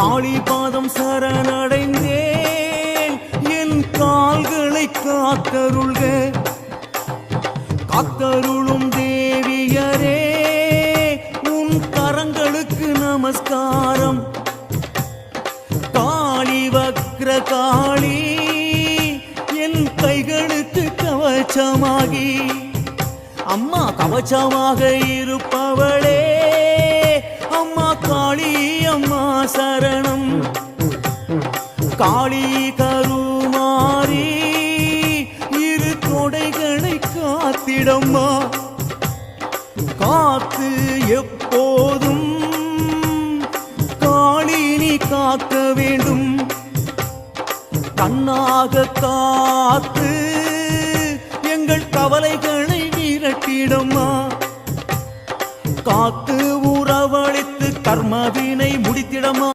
காளி பாதம் சரணடைந்தேன் என் கால்களை காத்தருள்க காத்தருளும் தேவியரே உன் கரங்களுக்கு நமஸ்காரம் காளி வக்ர காளி என் கைகளுக்கு கவச்சமாகி அம்மா கவச்சமாக இருப்பவளே அம்மா காளி அம்மா சரணம் காளி கருமாரி இரு கொடைகளை காத்திடம்மா காத்து எப்போதும் காளி நீ காக்க வேண்டும் கண்ணாக காத்து எங்கள் கவலைகளை விரட்டிடம்மா காத்து உறவழித்து கர்மவினை முடித்திடமா